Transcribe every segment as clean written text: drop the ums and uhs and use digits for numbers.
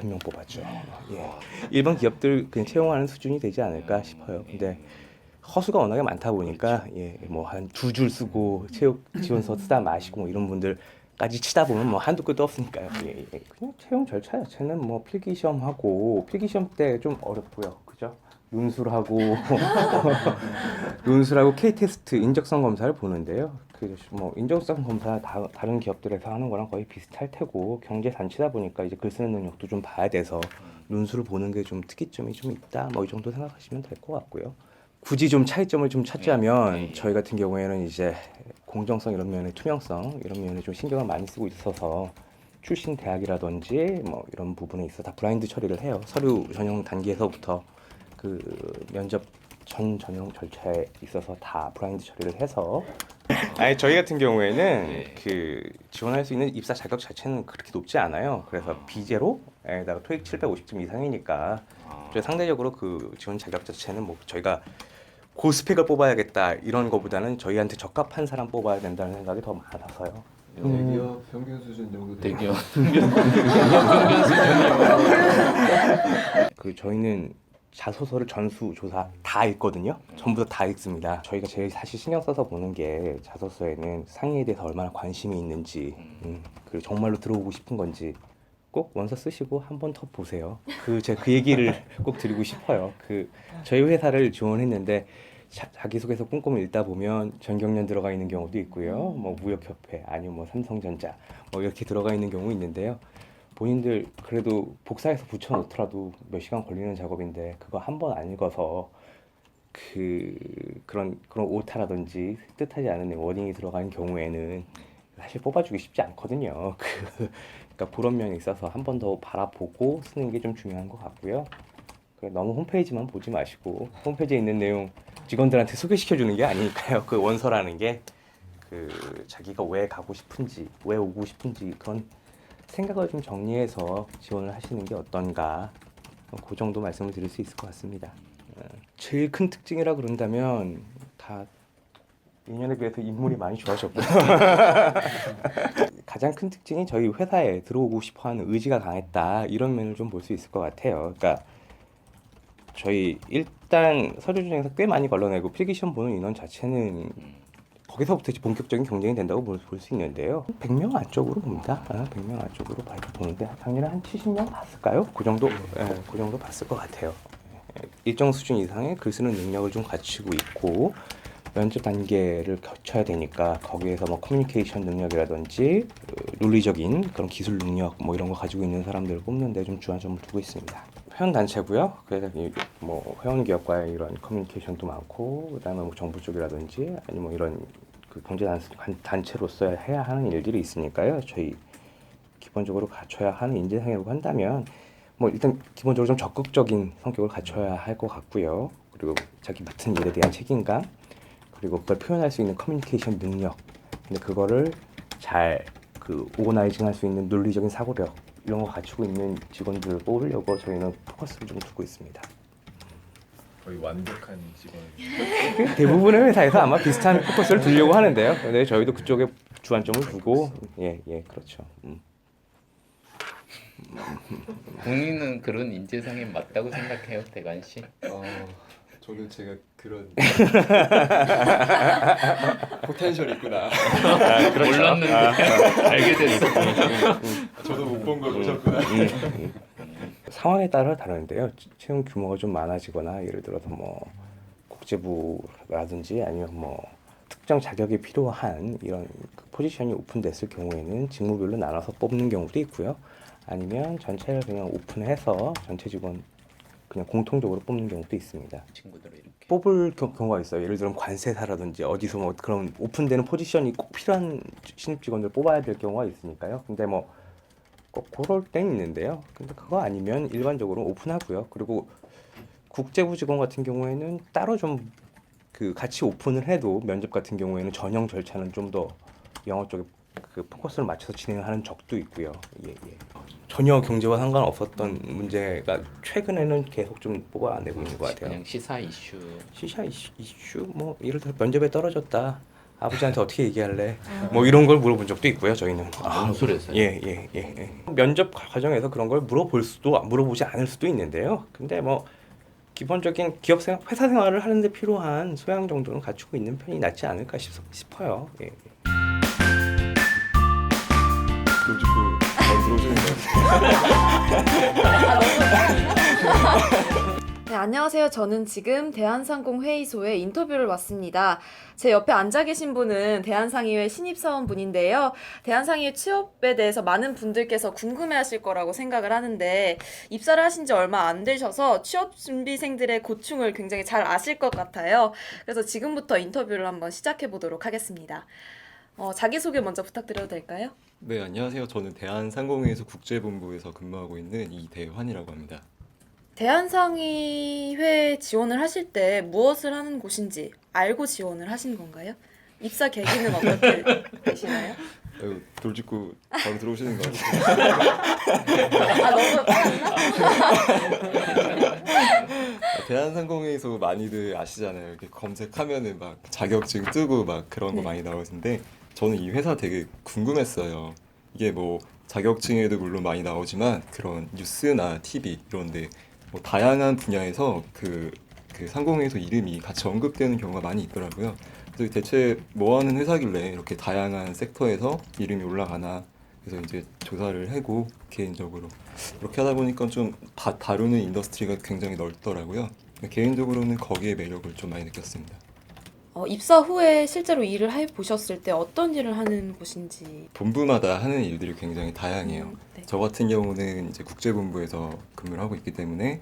5명 뽑았죠. 예. 일반 기업들 그냥 채용하는 수준이 되지 않을까 싶어요. 근데 허수가 워낙에 많다 보니까 예, 뭐 한 두 줄 쓰고 채용 지원서 쓰다 마시고 뭐 이런 분들까지 치다 보면 뭐 한두 끝도 없으니까요. 예, 예. 그냥 채용 절차 자체는 뭐 필기 시험하고 필기 시험 때 좀 어렵고요. 그죠? 논술하고 논술하고 K-테스트 인적성 검사를 보는데요. 그 뭐 인적성 검사 다른 기업들에서 하는 거랑 거의 비슷할 테고 경제 단체다 보니까 이제 글 쓰는 능력도 좀 봐야 돼서 논술을 보는 게 좀 특이점이 좀 있다. 뭐 이 정도 생각하시면 될 것 같고요. 굳이 좀 차이점을 좀 찾자면 저희 같은 경우에는 이제 공정성 이런 면에 투명성 이런 면에 좀 신경을 많이 쓰고 있어서 출신 대학이라든지 뭐 이런 부분에 있어 다 브라인드 처리를 해요. 서류 전형 단계에서부터 그 면접 전 전형 절차에 있어서 다 브라인드 처리를 해서 아니 저희 같은 경우에는 그 지원할 수 있는 입사 자격 자체는 그렇게 높지 않아요. 그래서 비제로에다가 토익 750점 이상이니까 상대적으로 그 지원 자격 자체는 뭐 저희가 고스펙을 뽑아야겠다 이런 거보다는 저희한테 적합한 사람 뽑아야 된다는 생각이 더 많아서요. 대기업 평균 수준 정도 돼요. 대기업 그 저희는 자소서를 전수 조사 다 읽거든요. 전부 다 읽습니다. 저희가 제일 사실 신경 써서 보는 게 자소서에는 상의에 대해서 얼마나 관심이 있는지, 그리고 정말로 들어오고 싶은 건지 꼭 원서 쓰시고 한 번 더 보세요. 제가 그 얘기를 꼭 드리고 싶어요. 저희 회사를 지원했는데 자기소개서 꼼꼼히 읽다 보면 전경련 들어가 있는 경우도 있고요. 뭐 무역협회 아니면 뭐 삼성전자 뭐 이렇게 들어가 있는 경우 있는데요. 본인들 그래도 복사해서 붙여놓더라도 몇 시간 걸리는 작업인데 그거 한 번 안 읽어서 그런 오타라든지 뜻하지 않은 워딩이 들어가는 경우에는 사실 뽑아주기 쉽지 않거든요. 그러니까 그런 면이 있어서 한 번 더 바라보고 쓰는 게 좀 중요한 것 같고요. 너무 홈페이지만 보지 마시고 홈페이지에 있는 내용 직원들한테 소개시켜 주는 게 아니니까요. 그 원서라는 게 자기가 왜 가고 싶은지, 왜 오고 싶은지 그런 생각을 좀 정리해서 지원을 하시는 게 어떤가, 그 정도 말씀을 드릴 수 있을 것 같습니다. 제일 큰 특징이라 그런다면 다 2년에 비해서 인물이 많이 좋아졌고요. 가장 큰 특징이 저희 회사에 들어오고 싶어하는 의지가 강했다 이런 면을 좀 볼 수 있을 것 같아요. 그러니까 저희 일단 서류 준행에서 꽤 많이 걸러내고 필기시험 보는 인원 자체는 거기서부터 이제 본격적인 경쟁이 된다고 볼 수 있는데요. 100명 안쪽으로 봅니다. 100명 안쪽으로 보는데 작년에 한 70명 봤을까요? 그 정도, 그 정도 봤을 것 같아요. 일정 수준 이상의 글 쓰는 능력을 좀 갖추고 있고 면접 단계를 거쳐야 되니까 거기에서 뭐 커뮤니케이션 능력이라든지 논리적인 그런 기술 능력 뭐 이런 거 가지고 있는 사람들을 뽑는 데 좀 주안점을 두고 있습니다. 회원 단체고요. 그래서 뭐 회원 기업과의 이런 커뮤니케이션도 많고 그다음에 뭐 정부 쪽이라든지 아니면 뭐 이런 그 경제 단체로서 해야 하는 일들이 있으니까요. 저희 기본적으로 갖춰야 하는 인재상이라고 한다면 뭐 일단 기본적으로 좀 적극적인 성격을 갖춰야 할 것 같고요. 그리고 자기 맡은 일에 대한 책임감 그리고 그걸 표현할 수 있는 커뮤니케이션 능력 근데 그거를 잘 오거나이징할 수 있는 논리적인 사고력 이런 거 갖추고 있는 직원들을 뽑으려고 저희는 포커스를 좀 두고 있습니다. 거의 완벽한 직원. 대부분의 회사에서 아마 비슷한 포커스를 두려고 하는데요. 근데 저희도 그쪽에 주안점을 두고 예 그렇죠. 본인은 그런 인재상에 맞다고 생각해요, 대관 씨? 저는 제가 그런 포텐셜이 있구나. 몰랐는데 알게 됐어. 저도 못 본 걸 보셨구나. 상황에 따라 다른데요. 채용 규모가 좀 많아지거나 예를 들어서 뭐 국제부라든지 아니면 뭐 특정 자격이 필요한 이런 포지션이 오픈됐을 경우에는 직무별로 나눠서 뽑는 경우도 있고요. 아니면 전체를 그냥 오픈해서 전체 직원 그냥 공통적으로 뽑는 경우도 있습니다. 친구들을 이렇게 뽑을 경우가 있어요. 예를 들면 관세사라든지 어디서 뭐 그런 오픈되는 포지션이 꼭 필요한 신입 직원들 뽑아야 될 경우가 있으니까요. 근데 뭐 꼭 그럴 땐 있는데요. 근데 그거 아니면 일반적으로 오픈하고요. 그리고 국제부 직원 같은 경우에는 따로 좀 같이 오픈을 해도 면접 같은 경우에는 전형 절차는 좀 더 영어 쪽에 포커스를 맞춰서 진행을 하는 적도 있고요. 예. 전혀 경제와 상관없었던 문제가 최근에는 계속 좀 뽑아내고 있는 것 같아요. 그냥 시사 이슈. 시샤 이슈 뭐 예를 들어 면접에 떨어졌다 아버지한테 어떻게 얘기할래? 뭐 이런 걸 물어본 적도 있고요. 저희는. 논술에서요? 예. 면접 과정에서 그런 걸 물어볼 수도 물어보지 않을 수도 있는데요. 근데 뭐 기본적인 기업 생활, 회사 생활을 하는데 필요한 소양 정도는 갖추고 있는 편이 낫지 않을까 싶어요. 예. 요즘 잘 들어오시는 것 같아요. 네, 안녕하세요. 저는 지금 대한상공회의소에 인터뷰를 왔습니다. 제 옆에 앉아 계신 분은 대한상의회 신입사원분인데요. 대한상의회 취업에 대해서 많은 분들께서 궁금해하실 거라고 생각을 하는데 입사를 하신 지 얼마 안 되셔서 취업준비생들의 고충을 굉장히 잘 아실 것 같아요. 그래서 지금부터 인터뷰를 한번 시작해 보도록 하겠습니다. 자기소개 먼저 부탁드려도 될까요? 네, 안녕하세요. 저는 대한상공회의소 국제본부에서 근무하고 있는 이대환이라고 합니다. 대한상의회 지원을 하실 때 무엇을 하는 곳인지 알고 지원을 하신 건가요? 입사 계기는 어떻게 되시나요? 아유, 돌직구 바로 들어오시는 것 같아요. 너무 빨랐나? 대한상공회의소 많이들 아시잖아요. 이렇게 검색하면은 막 자격증 뜨고 막 그런 거 네. 많이 나오는데 저는 이 회사 되게 궁금했어요. 이게 뭐 자격증에도 물론 많이 나오지만 그런 뉴스나 TV 이런데 뭐 다양한 분야에서 그 상공회의소 이름이 같이 언급되는 경우가 많이 있더라고요. 그래서 대체 뭐 하는 회사길래 이렇게 다양한 섹터에서 이름이 올라가나 그래서 이제 조사를 하고 개인적으로 그렇게 하다 보니까 좀 다루는 인더스트리가 굉장히 넓더라고요. 개인적으로는 거기에 매력을 좀 많이 느꼈습니다. 입사 후에 실제로 일을 해보셨을 때 어떤 일을 하는 곳인지. 본부마다 하는 일들이 굉장히 다양해요. 네. 저 같은 경우는 이제 국제본부에서 근무를 하고 있기 때문에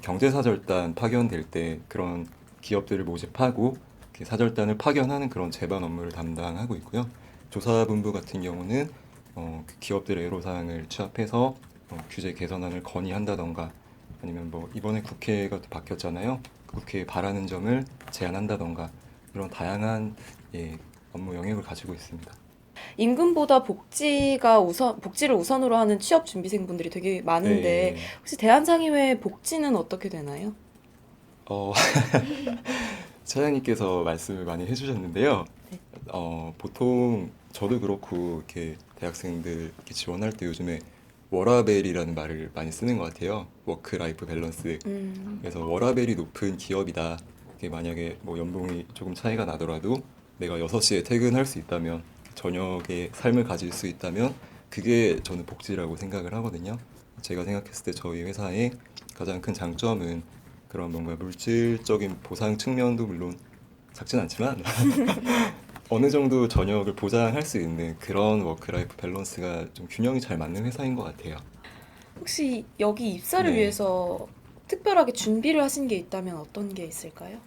경제사절단 파견될 때 그런 기업들을 모집하고 이렇게 사절단을 파견하는 그런 제반 업무를 담당하고 있고요. 조사본부 같은 경우는 그 기업들의 애로사항을 취합해서 규제 개선안을 건의한다던가 아니면 뭐 이번에 국회가 또 바뀌었잖아요. 그 국회에 바라는 점을 제안한다던가 이런 다양한 업무 영역을 가지고 있습니다. 임금보다 복지를 우선으로 하는 취업 준비생분들이 되게 많은데 네. 혹시 대한상의회 복지는 어떻게 되나요? 어, 차장님께서 말씀을 많이 해주셨는데요. 네. 보통 저도 그렇고 이렇게 대학생들 이렇게 지원할 때 요즘에 워라밸이라는 말을 많이 쓰는 것 같아요. 워크 라이프 밸런스. 그래서 워라밸이 높은 기업이다. 이게 만약에 뭐 연봉이 조금 차이가 나더라도 내가 6시에 퇴근할 수 있다면 저녁에 삶을 가질 수 있다면 그게 저는 복지라고 생각을 하거든요. 제가 생각했을 때 저희 회사의 가장 큰 장점은 그런 뭔가 물질적인 보상 측면도 물론 작진 않지만 어느 정도 저녁을 보장할 수 있는 그런 워크라이프 밸런스가 좀 균형이 잘 맞는 회사인 것 같아요. 혹시 여기 입사를 네. 위해서 특별하게 준비를 하신 게 있다면 어떤 게 있을까요?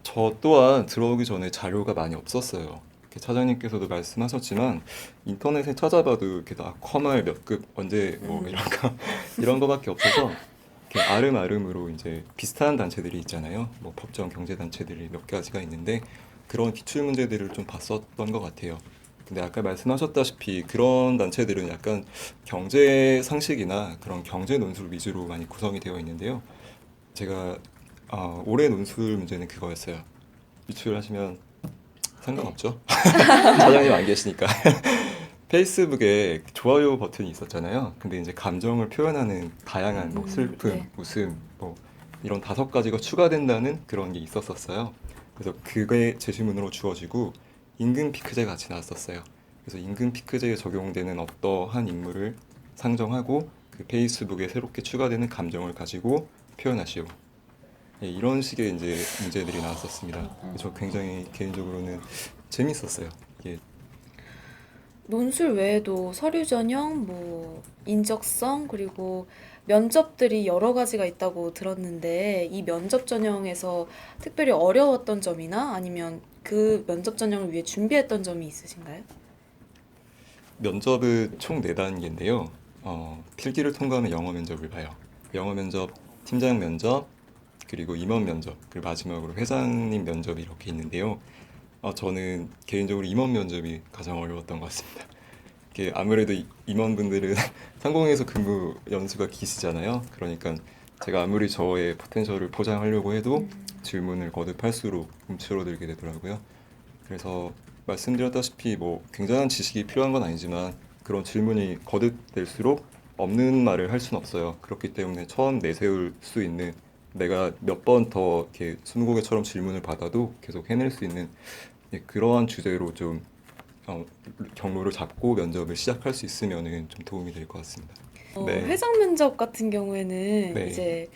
저 또한 들어오기 전에 자료가 많이 없었어요. 이렇게 차장님께서도 말씀하셨지만 인터넷에 찾아봐도 이렇게 다 컴활 몇 급 언제 뭐 이런 거밖에 없어서 이렇게 아름아름으로 이제 비슷한 단체들이 있잖아요. 뭐 법정 경제 단체들이 몇 가지가 있는데 그런 기출 문제들을 좀 봤었던 것 같아요. 근데 아까 말씀하셨다시피 그런 단체들은 약간 경제 상식이나 그런 경제 논술 위주로 많이 구성이 되어 있는데요. 제가 올해 논술 문제는 그거였어요. 유출하시면 상관없죠. 사장님 안 계시니까. 페이스북에 좋아요 버튼이 있었잖아요. 근데 이제 감정을 표현하는 다양한 뭐 슬픔, 네. 웃음, 뭐 이런 5가지가 추가된다는 그런 게 있었어요. 그래서 그게 제시문으로 주어지고 임금 피크제가 같이 나왔었어요. 그래서 임금 피크제에 적용되는 어떠한 인물을 상정하고 그 페이스북에 새롭게 추가되는 감정을 가지고 표현하시오. 이런 식의 이제 문제들이 나왔었습니다. 저 굉장히 개인적으로는 재밌었어요. 이게 논술 외에도 서류 전형, 뭐 인적성 그리고 면접들이 여러 가지가 있다고 들었는데 이 면접 전형에서 특별히 어려웠던 점이나 아니면 그 면접 전형을 위해 준비했던 점이 있으신가요? 면접은 총 4단계인데요. 필기를 통과하면 영어 면접을 봐요. 영어 면접, 팀장 면접, 그리고 임원 면접, 그리고 마지막으로 회장님 면접이 이렇게 있는데요. 저는 개인적으로 임원 면접이 가장 어려웠던 것 같습니다. 이게 아무래도 임원분들은 상공회에서 근무 연수가 기시잖아요. 그러니까 제가 아무리 저의 포텐셜을 포장하려고 해도 질문을 거듭할수록 움츠러들게 되더라고요. 그래서 말씀드렸다시피 뭐 굉장한 지식이 필요한 건 아니지만 그런 질문이 거듭될수록 없는 말을 할 수는 없어요. 그렇기 때문에 처음 내세울 수 있는 내가 몇 번 더 이렇게 스무고개처럼 질문을 받아도 계속 해낼 수 있는 그러한 주제로 좀 경로를 잡고 면접을 시작할 수 있으면은 좀 도움이 될 것 같습니다. 네. 회장 면접 같은 경우에는 네. 이제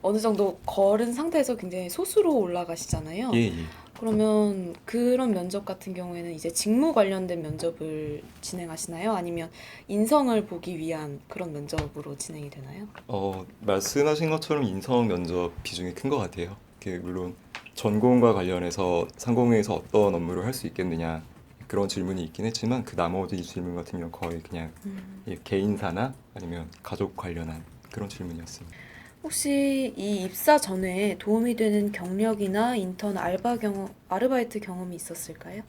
어느 정도 걸은 상태에서 굉장히 소수로 올라가시잖아요. 예, 예. 그러면 그런 면접 같은 경우에는 이제 직무 관련된 면접을 진행하시나요? 아니면 인성을 보기 위한 그런 면접으로 진행이 되나요? 말씀하신 것처럼 인성 면접 비중이 큰 것 같아요. 물론 전공과 관련해서 상공회에서 어떤 업무를 할 수 있겠느냐 그런 질문이 있긴 했지만 그 나머지 질문 같은 경우는 거의 그냥 개인사나 아니면 가족 관련한 그런 질문이었습니다. 혹시 이 입사 전에 도움이 되는 경력이나 인턴 아르바이트 경험이 있었을까요?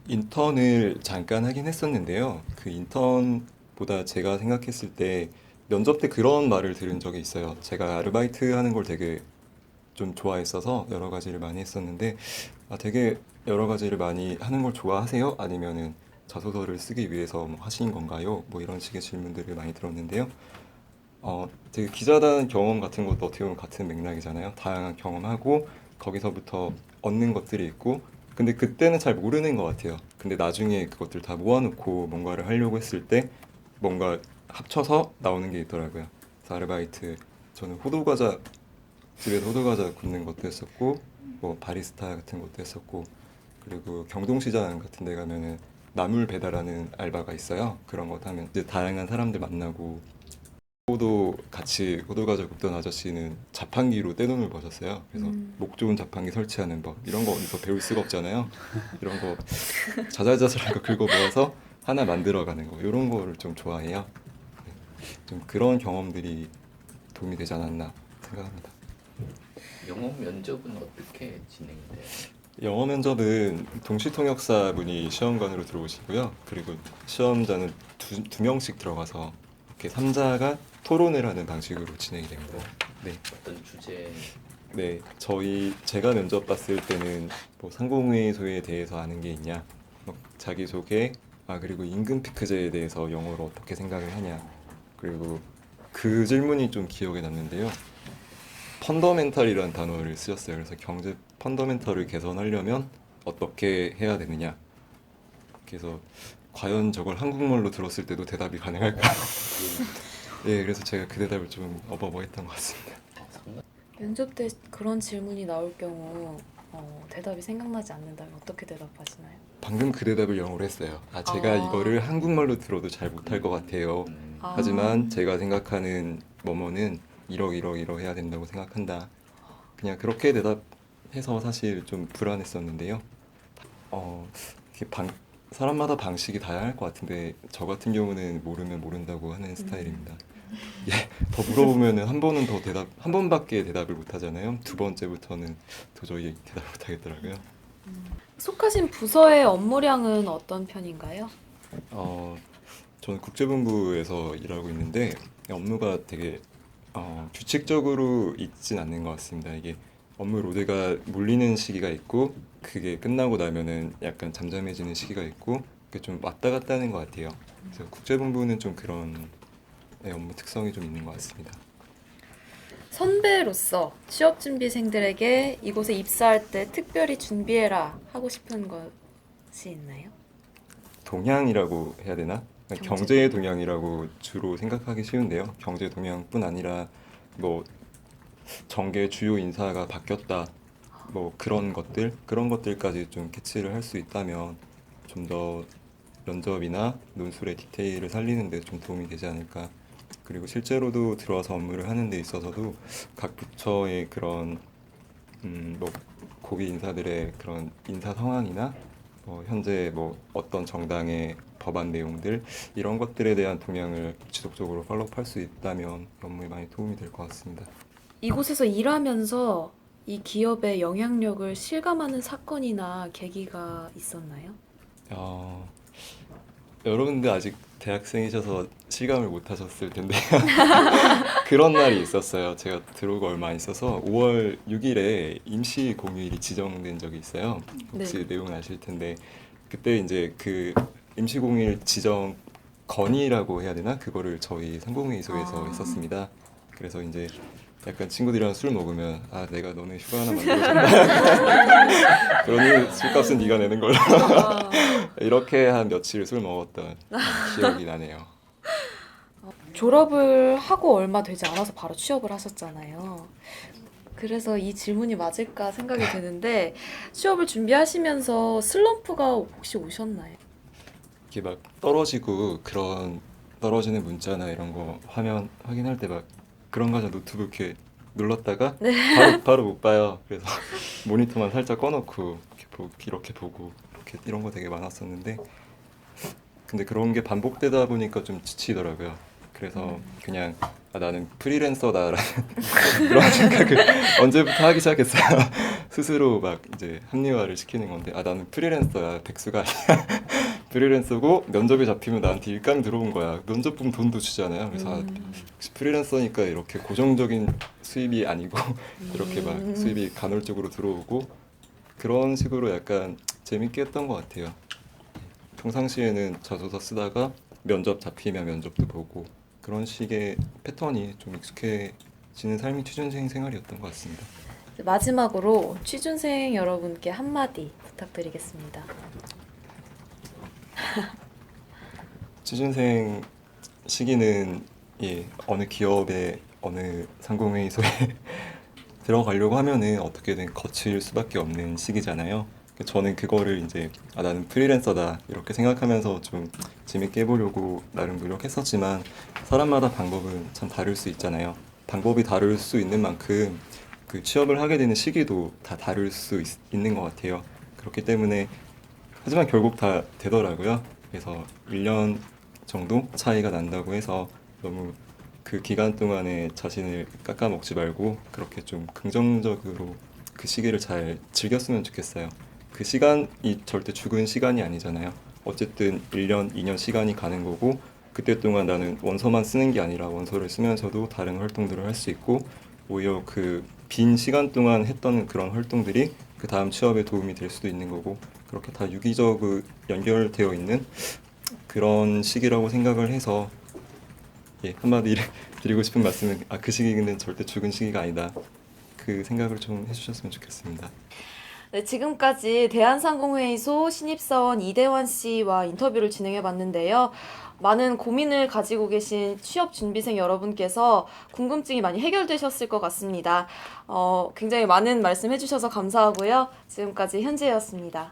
인턴을 잠깐 하긴 했었는데요. 그 인턴보다 제가 생각했을 때 면접 때 그런 말을 들은 적이 있어요. 제가 아르바이트 하는 걸 되게 좀 좋아했어서 여러 가지를 많이 했었는데 되게 여러 가지를 많이 하는 걸 좋아하세요? 아니면은 자소서를 쓰기 위해서 뭐 하신 건가요? 뭐 이런 식의 질문들을 많이 들었는데요. 되게 기자단 경험 같은 것도 어떻게 보면 같은 맥락이잖아요. 다양한 경험하고 거기서부터 얻는 것들이 있고 근데 그때는 잘 모르는 것 같아요. 근데 나중에 그것들 다 모아놓고 뭔가를 하려고 했을 때 뭔가 합쳐서 나오는 게 있더라고요. 그래서 아르바이트 저는 호두과자 집에서 호두과자 굽는 것도 했었고 뭐 바리스타 같은 것도 했었고 그리고 경동시장 같은 데 가면은 나물 배달하는 알바가 있어요. 그런 것 하면 이제 다양한 사람들 만나고 같이 호두과자 굽던 아저씨는 자판기로 떼돈을 버셨어요. 그래서 목 좋은 자판기 설치하는 법 이런 거 어디서 배울 수가 없잖아요. 이런 거 자잘자잘한 거 긁어 모아서 하나 만들어가는 거 이런 거를 좀 좋아해요. 네. 좀 그런 경험들이 도움이 되지 않았나 생각합니다. 영어 면접은 어떻게 진행이 돼요? 영어 면접은 동시통역사 분이 시험관으로 들어오시고요. 그리고 시험자는 두 명씩 들어가서 이렇게 3자가 토론을 하는 방식으로 진행이 됩니다. 네. 어떤 주제? 네, 제가 면접 봤을 때는 뭐 상공회의소에 대해서 아는 게 있냐, 뭐 자기소개, 그리고 임금 피크제에 대해서 영어로 어떻게 생각을 하냐, 그리고 그 질문이 좀 기억에 남는데요. 펀더멘탈이라는 단어를 쓰셨어요. 그래서 경제 펀더멘탈을 개선하려면 어떻게 해야 되느냐. 그래서 과연 저걸 한국말로 들었을 때도 대답이 가능할까? 예, 그래서 제가 그 대답을 좀 어버버했던 것 같습니다. 면접 때 그런 질문이 나올 경우 대답이 생각나지 않는다면 어떻게 대답하시나요? 방금 그 대답을 영어로 했어요. 제가 이거를 한국말로 들어도 잘 못할 것 같아요. 아. 하지만 제가 생각하는 뭐뭐는 이러 해야 된다고 생각한다. 그냥 그렇게 대답해서 사실 좀 불안했었는데요. 이렇게 사람마다 방식이 다양할 것 같은데 저 같은 경우는 모르면 모른다고 하는 스타일입니다. 예, 더 물어보면은 한 번밖에 대답을 못 하잖아요. 두 번째부터는 도저히 대답 못 하겠더라고요. 속하신 부서의 업무량은 어떤 편인가요? 저는 국제본부에서 일하고 있는데 업무가 되게 규칙적으로 있진 않는 것 같습니다. 이게 업무 로드가 몰리는 시기가 있고 그게 끝나고 나면은 약간 잠잠해지는 시기가 있고 그게 좀 왔다 갔다 하는 것 같아요. 그래서 국제본부는 좀 그런 업무 특성이 좀 있는 것 같습니다. 선배로서 취업준비생들에게 이곳에 입사할 때 특별히 준비해라 하고 싶은 것이 있나요? 동향이라고 해야 되나? 경제 경제의 동향이라고 주로 생각하기 쉬운데요. 경제 동향뿐 아니라 뭐 정계 주요 인사가 바뀌었다. 뭐 그런 것들까지 좀 캐치를 할 수 있다면 좀 더 면접이나 논술의 디테일을 살리는 데 좀 도움이 되지 않을까. 그리고 실제로도 들어와서 업무를 하는 데 있어서도 각 부처의 그런 뭐 고위 인사들의 그런 인사 상황이나 현재 뭐 어떤 정당의 법안 내용들 이런 것들에 대한 동향을 지속적으로 팔로우할 수 있다면 업무에 많이 도움이 될 것 같습니다. 이곳에서 일하면서 이 기업의 영향력을 실감하는 사건이나 계기가 있었나요? 여러분들 아직 대학생이셔서 실감을 못 하셨을 텐데 그런 날이 있었어요. 제가 들어오고 얼마 안 있어서 5월 6일에 임시 공휴일이 지정된 적이 있어요. 혹시 네. 내용은 아실 텐데 그때 이제 그 임시 공휴일 지정 건의라고 해야 되나? 그거를 저희 상공회의소에서 아. 했었습니다. 그래서 이제 약간 친구들이랑 술 먹으면 아 내가 너네 휴가 하나 만들어줬다. 그러니 술값은 네가 내는 걸로. 아, 이렇게 한 며칠 술 먹었던 기억이 나네요. 졸업을 하고 얼마 되지 않아서 바로 취업을 하셨잖아요. 그래서 이 질문이 맞을까 생각이 드는데 취업을 준비하시면서 슬럼프가 혹시 오셨나요? 이게 막 떨어지고 그런 떨어지는 문자나 이런 거 화면 확인할 때 막 그런 거 하자 노트북 이렇게 눌렀다가 바로 못 봐요. 그래서 모니터만 살짝 꺼놓고 이렇게 보고 이렇게 이런 거 되게 많았었는데 근데 그런 게 반복되다 보니까 좀 지치더라고요. 그래서 그냥 아, 나는 프리랜서다라는 그런 생각을 언제부터 하기 시작했어요. 스스로 막 이제 합리화를 시키는 건데 아 나는 프리랜서야 백수가 아니야. 프리랜서고 면접에 잡히면 나한테 일감 들어온 거야. 면접 보면 돈도 주잖아요. 그래서 아, 혹시 프리랜서니까 이렇게 고정적인 수입이 아니고 이렇게 막 수입이 간헐적으로 들어오고 그런 식으로 약간 재밌게 했던 것 같아요. 평상시에는 자소서 쓰다가 면접 잡히면 면접도 보고 그런 식의 패턴이 좀 익숙해지는 삶이 취준생 생활이었던 것 같습니다. 마지막으로 취준생 여러분께 한마디 부탁드리겠습니다. 취준생 시기는 예, 어느 기업에 어느 상공회의소에 들어가려고 하면은 어떻게든 거칠 수밖에 없는 시기잖아요. 저는 그거를 이제 아, 나는 프리랜서다 이렇게 생각하면서 좀 재밌게 해보려고 나름 노력했었지만 사람마다 방법은 참 다를 수 있잖아요. 방법이 다를 수 있는 만큼 그 취업을 하게 되는 시기도 다 다를 수 있는 것 같아요. 그렇기 때문에 하지만 결국 다 되더라고요. 그래서 1년 정도 차이가 난다고 해서 너무 그 기간 동안에 자신을 깎아먹지 말고 그렇게 좀 긍정적으로 그 시기를 잘 즐겼으면 좋겠어요. 그 시간이 절대 죽은 시간이 아니잖아요. 어쨌든 1년, 2년 시간이 가는 거고 그때 동안 나는 원서만 쓰는 게 아니라 원서를 쓰면서도 다른 활동들을 할 수 있고 오히려 그 빈 시간 동안 했던 그런 활동들이 그 다음 취업에 도움이 될 수도 있는 거고 그렇게 다 유기적으로 연결되어 있는 그런 시기라고 생각을 해서 예, 한마디 드리고 싶은 말씀은 아, 그 시기는 절대 죽은 시기가 아니다. 그 생각을 좀 해주셨으면 좋겠습니다. 네, 지금까지 대한상공회의소 신입사원 이대환 씨와 인터뷰를 진행해 봤는데요. 많은 고민을 가지고 계신 취업 준비생 여러분께서 궁금증이 많이 해결되셨을 것 같습니다. 굉장히 많은 말씀 해주셔서 감사하고요. 지금까지 현지였습니다.